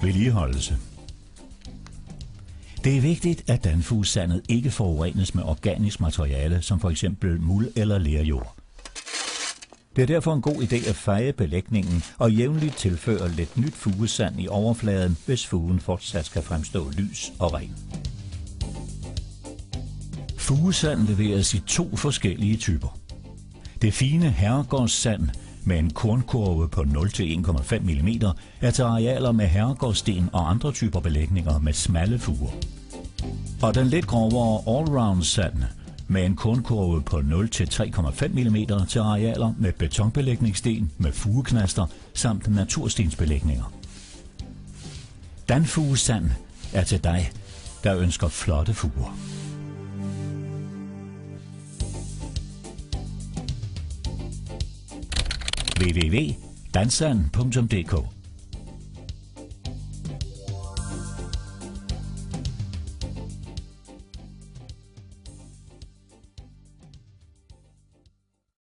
Vedligeholdelse. Det er vigtigt, at danfugesandet ikke forurenes med organisk materiale, som f.eks. muld eller lerjord. Det er derfor en god idé at feje belægningen og jævnligt tilføre lidt nyt fugesand i overfladen, hvis fugen fortsat skal fremstå lys og ren. Fugesand leveres i 2 forskellige typer. Det fine herregårdssand med en kornkurve på 0-1,5 mm er til arealer med herregårdsten og andre typer belægninger med smalle fuger. Og den lidt grovere allround-sand med en kornkurve på 0-3,5 mm til arealer med betonbelægningssten med fugeknaster samt naturstensbelægninger. Danfugesand er til dig, der ønsker flotte fuger. www.dansand.dk